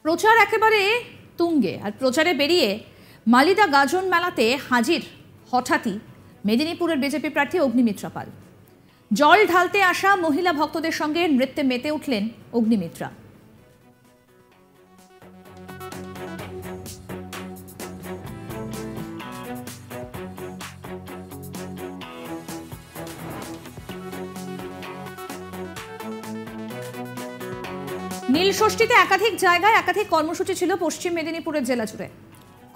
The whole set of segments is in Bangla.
প্রচার একেবারে তুঙ্গে। আর প্রচারে বেরিয়ে মালিদা গাজন মেলাতে হাজির হঠাৎই মেদিনীপুরের বিজেপি প্রার্থী অগ্নিমিত্রা পাল। জল ঢালতে আসা মহিলা ভক্তদের সঙ্গে নৃত্যে মেতে উঠলেন অগ্নিমিত্রা। নীল ষষ্ঠীতে একাধিক জায়গায় একাধিক কর্মসূচি ছিল পশ্চিম মেদিনীপুরের জেলা জুড়ে।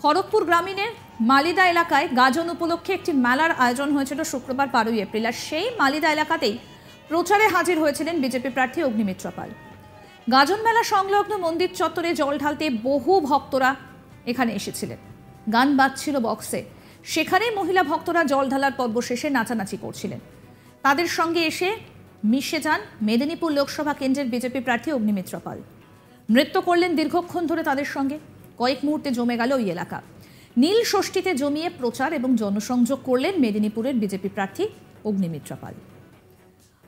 খড়গপুর গ্রামীণের মালিদা এলাকায় গাজন উপলক্ষে একটি মেলার আয়োজন হয়েছিল শুক্রবার 12 এপ্রিল। আর সেই মালিদা এলাকাতেই প্রচারে হাজির হয়েছিলেন বিজেপি প্রার্থী অগ্নিমিত্রা পাল। গাজন মেলা সংলগ্ন মন্দির চত্বরে জল ঢালতে বহু ভক্তরা এখানে এসেছিলেন। গান বাজছিল বক্সে। সেখানেই মহিলা ভক্তরা জল ঢালার পর্ব শেষে নাচানাচি করছিলেন। তাদের সঙ্গে এসে মিশে যান মেদিনীপুর লোকসভা কেন্দ্রের বিজেপি প্রার্থী অগ্নিমিত্রা পাল। নৃত্য করলেন দীর্ঘক্ষণ ধরে তাদের সঙ্গে। কয়েক মুহূর্তে জমে গেল ওই এলাকা। নীল ষষ্ঠীতে জমিয়ে প্রচার এবং জনসংযোগ করলেন মেদিনীপুরের বিজেপি প্রার্থী অগ্নিমিত্রা পাল।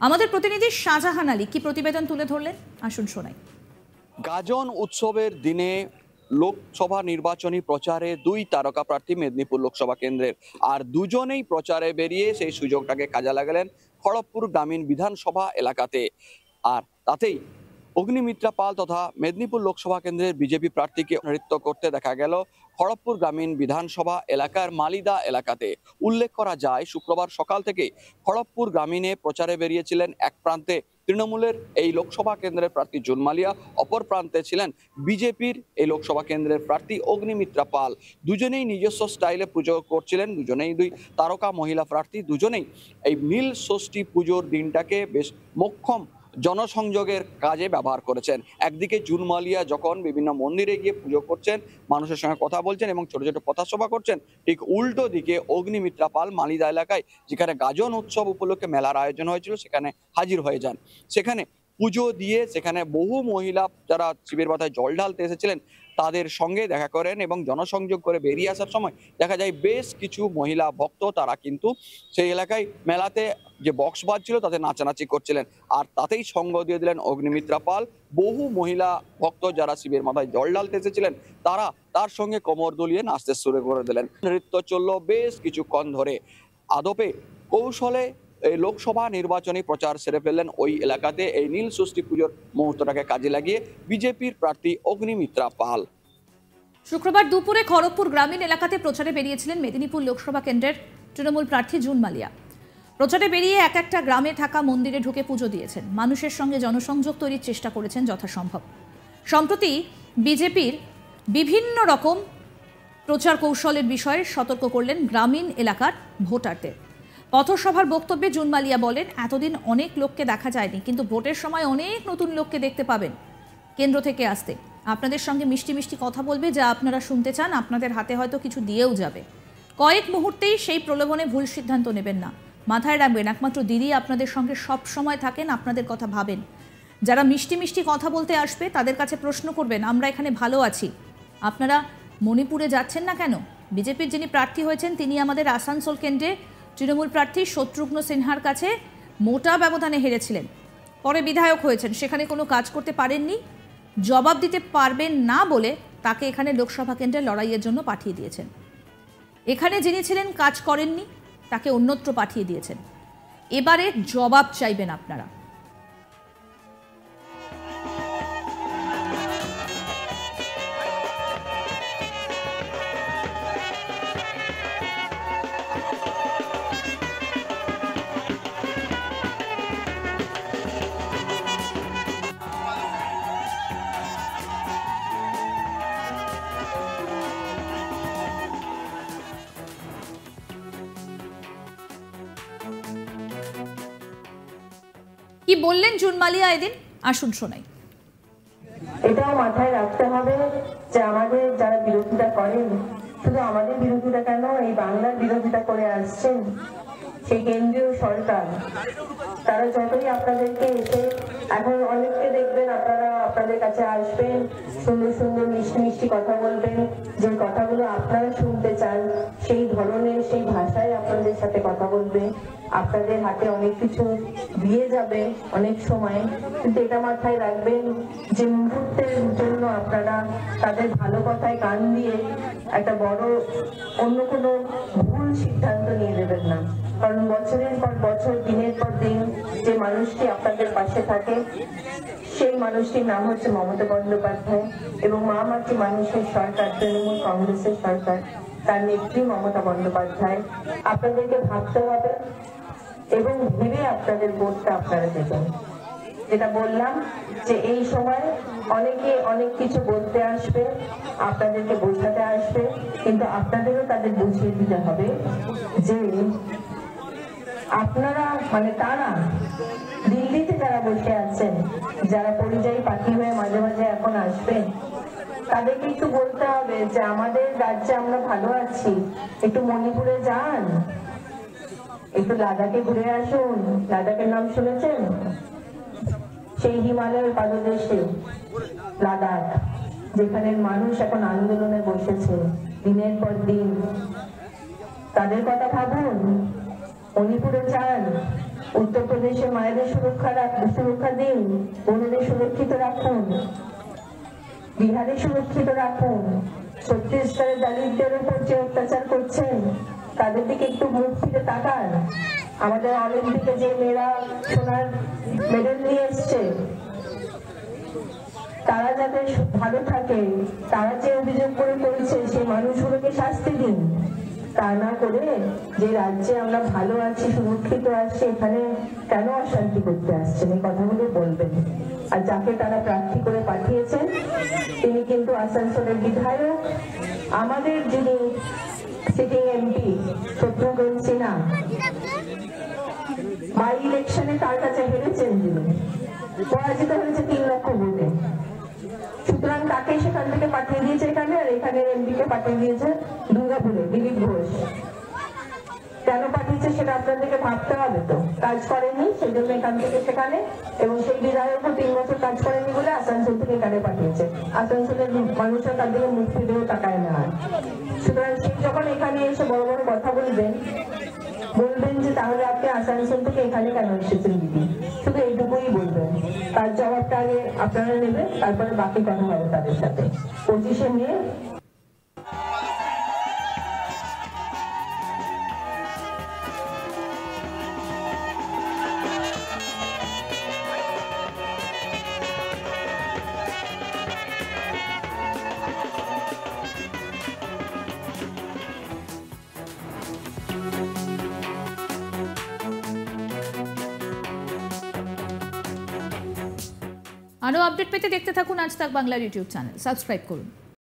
আমাদের প্রতিনিধি শাহজাহান আলী কি প্রতিবেদন তুলে ধরলেন, আসুন শোনাই। গাজন উৎসবের দিনে লোকসভা নির্বাচনী প্রচারে দুই তারকা প্রার্থী মেদিনীপুর লোকসভা কেন্দ্রের, আর দুজনেই প্রচারে বেরিয়ে সেই সুযোগটাকে কাজে লাগালেন খড়গপুর গ্রামীণ বিধানসভা এলাকাতে। আর তাতেই অগ্নিমিত্রা পাল তথা মেদিনীপুর লোকসভা কেন্দ্রের বিজেপি প্রার্থীকে নৃত্য করতে দেখা গেল খড়গপুর গ্রামীণ বিধানসভা এলাকার মালিদা এলাকাতে। উল্লেখ করা যায়, শুক্রবার সকাল থেকে খড়গপুর গ্রামীণে প্রচারে বেরিয়েছিলেন এক প্রান্তে তৃণমূলের এই লোকসভা কেন্দ্রের প্রার্থী জুন মালিয়া, অপর প্রান্তে ছিলেন বিজেপির এই লোকসভা কেন্দ্রের প্রার্থী অগ্নিমিত্রা পাল। দুজনেই নিজস্ব স্টাইলে পুজো করছিলেন। দুজনেই দুই তারকা মহিলা প্রার্থী। দুজনেই এই নীল ষষ্ঠী পুজোর দিনটাকে বেশ মোক্ষম জনসংযোগের কাজে ব্যবহার করেছেন। একদিকে জুন মালিয়া যখন বিভিন্ন মন্দিরে গিয়ে পুজো করছেন, মানুষের সঙ্গে কথা বলছেন এবং ছোট ছোট পথসভা করছেন, ঠিক উল্টো দিকে অগ্নিমিত্রা পাল মালিদা এলাকায় যেখানে গাজন উৎসব উপলক্ষে মেলার আয়োজন হয়েছিল সেখানে হাজির হয়ে যান। সেখানে পুজো দিয়ে সেখানে বহু মহিলা যারা শিবের মাথায় জল ঢালতে এসেছিলেন তাদের সঙ্গে দেখা করেন এবং জনসংযোগ করে বেরিয়ে আসার সময় দেখা যায় বেশ কিছু মহিলা ভক্ত তারা কিন্তু সেই এলাকায় মেলাতে যে বক্স বাজছিল তাতে নাচানাচি করছিলেন। আর তাতেই সঙ্গ দিয়ে দিলেন অগ্নিমিত্রা পাল। বহু মহিলা ভক্ত যারা শিবের মাথায় জল ঢালতে এসেছিলেন তারা তার সঙ্গে কোমর দুলিয়ে নাচতে শুরু করে দিলেন। নৃত্য চলল বেশ কিছুক্ষণ ধরে। আদপে কৌশলে এই লোকসভা নির্বাচনী প্রচার সেরে ফেললেন ওই এলাকাতে এই নীল ষষ্ঠী পুজোর মুহূর্তটাকে কাজে লাগিয়ে বিজেপির প্রার্থী অগ্নিমিত্রা পাল। শুক্রবার দুপুরে খড়গপুর গ্রামীণ এলাকাতে প্রচারে বেরিয়েছিলেন মেদিনীপুর লোকসভা কেন্দ্রের তৃণমূল প্রার্থী জুন মালিয়া। প্রচারে বেরিয়ে এক একটা গ্রামে থাকা মন্দিরে ঢুকে পুজো দিয়েছেন। মানুষের সঙ্গে জনসংযোগ তৈরির চেষ্টা করেছেন যথাসম্ভব। সম্প্রতি বিজেপির বিভিন্ন রকম প্রচার কৌশলের বিষয়ে সতর্ক করলেন গ্রামীণ এলাকার ভোটারদের। পথসভার বক্তব্যে জুন মালিয়া বলেন, এতদিন অনেক লোককে দেখা যায়নি, কিন্তু ভোটের সময় অনেক নতুন লোককে দেখতে পাবেন কেন্দ্র থেকে আসতে। আপনাদের সঙ্গে মিষ্টি মিষ্টি কথা বলবে, যা আপনারা শুনতে চান। আপনাদের হাতে হয়তো কিছু দিয়েও যাবে। কয়েক মুহূর্তেই সেই প্রলোভনে ভুল সিদ্ধান্ত নেবেন না। মাথায় রাখবেন, একমাত্র দিদি আপনাদের সঙ্গে সব সময় থাকেন, আপনাদের কথা ভাবেন। যারা মিষ্টি মিষ্টি কথা বলতে আসবে তাদের কাছে প্রশ্ন করবেন, আমরা এখানে ভালো আছি, আপনারা মণিপুরে যাচ্ছেন না কেন? বিজেপির যিনি প্রার্থী হয়েছেন তিনি আমাদের আসানসোল কেন্দ্রে তৃণমূল প্রার্থী শত্রুঘ্ন সিনহার কাছে মোটা ব্যবধানে হেরেছিলেন, পরে বিধায়ক হয়েছেন, সেখানে কোনো কাজ করতে পারেননি, জবাব দিতে পারবেন না বলে তাকে এখানে লোকসভা কেন্দ্রে লড়াইয়ের জন্য পাঠিয়ে দিয়েছেন। এখানে যিনি ছিলেন কাজ করেননি, তাকে অন্যত্র পাঠিয়ে দিয়েছেন। এবারে জবাব চাইবেন আপনারা। কি বললেন জুন মালিয়া এদিন, আসুন শোনাই। এটাও মাথায় রাখতে হবে যে আমাদের যারা বিরোধিতা করেন, শুধু আমাদের বিরোধিতা কেন, এই বাংলার বিরোধিতা করে আসছেন সেই কেন্দ্রীয় সরকার, তারা যতই আপনাদেরকে এসে এখন অনেককে দেখবেন আপনারা আপনাদের কাছে আসবেন, সুন্দর সুন্দর মিষ্টি মিষ্টি কথা বলবেন, যে কথাগুলো আপনারা শুনতে চান সেই ধরনের সেই ভাষায় আপনাদের সাথে কথা বলবে, আপনাদের হাতে অনেক কিছু দিয়ে যাবে অনেক সময়, কিন্তু এটা মাথায় রাখবেন যে মুহূর্তের জন্য আপনারা তাদের ভালো কথায় কান দিয়ে একটা বড় অন্য কোনো ভুল সিদ্ধান্ত নিয়ে নেবেন না। কারণ বছরের পর বছর, দিনের পর দিন যে মানুষটি আপনাদের পাশে থাকে সেই মানুষটির নাম হচ্ছে মমতা বন্দ্যোপাধ্যায় এবং মা মাটি মানুষের সরকার, তৃণমূল কংগ্রেসের সরকার, তার নেত্রী মমতা বন্দ্যোপাধ্যায়। আপনাদেরকে ভাবতে হবে এবং ভেবে আপনাদের ভোটটা আপনারা দেবেন। যেটা বললাম যে এই সময় অনেকে অনেক কিছু বলতে আসবে, আপনাদেরকে বোঝাতে আসবে, কিন্তু আপনাদেরও তাদের বুঝিয়ে দিতে হবে যে আপনারা মানে তারা দিল্লিতে যারা বসে আছেন, যারা পরিযায়ী পাখি হয়ে মাঝে মাঝে এখন আসবেন, তাদেরকে একটু বলতে হবে যে আমাদের রাজ্যে আমরা ভালো আছি, একটু মণিপুরে যান, একটু লাদাখে ঘুরে আসুন। লাদাখের নাম শুনেছেন? সেই হিমালয়ের পাদদেশে লাদাখ, যেখানে মানুষ এখন আন্দোলনে বসেছে দিনের পর দিন, তাদের কথা ভাবুন। মণিপুরে যান, উত্তরপ্রদেশে মায়েদের সুরক্ষা দিন, বোনেদের সুরক্ষিত রাখুন, বিহারে সুরক্ষিত রাখুন। ছত্তিশগড়ের দলিতদের উপর যে অত্যাচার করছেন তাদের দিকে একটু মুখ ফিরে তাকান। আমাদের অলিম্পিকে যে মেয়েরা সোনার মেডেল নিয়ে এসছে, তারা যাতে ভালো থাকে, তারা যে অভিযোগ করে করেছে সেই মানুষগুলোকে শাস্তি দিন। তা না করে যে রাজ্যে আমরা ভালো আছি, সুরক্ষিত আছি, এখানে কেন অশান্তি করতে আসছেন, এই কথাগুলো বলবেন। আর যাকে তারা প্রার্থী করে পাঠিয়েছেন তিনি কিন্তু আসানসোলের বিধায়ক, আমাদের যিনি সিটিং এমপি শত্রুঘ্ন সিনহা, বাই ইলেকশনে তার কাছে হেরেছেন, যিনি পরাজিত হয়েছে 3 লক্ষ ভোটে। সুতরাং তাকে সেখান থেকে পাঠিয়ে দিয়েছে এখানে, আর এখানে এমপি কে পাঠিয়ে দিয়েছে দুর্গাপুরে দিলীপ ঘোষ। কেন পাঠিয়েছে সেটা আপনাদেরকে ভাবতে হবে। তো কাজ করেনি সেই জন্য এখান থেকে সেখানে, এবং সেই বিধায়কও 3 বছর কাজ করেনি বলে আসানসোল থেকে এখানে পাঠিয়েছে। আসানসোলের মানুষের তার দিকে মুখ ফিরেও তাকায় না। সুতরাং সেই যখন এখানে এসে বড় বড় কথা বলবেন যে তাহলে আপনি আসানসোল থেকে এখানে কেন এসেছেন দিদি, শুধু এইটুকুই বলবেন। তার জবাবটা আগে আপনারা নেবেন, তারপরে বাকি কথা হবে তাদের সাথে। 25শে মে আরও আপডেট পেতে দেখতে থাকুন আজ তাক বাংলার ইউটিউব চ্যানেল, সাবস্ক্রাইব করুন।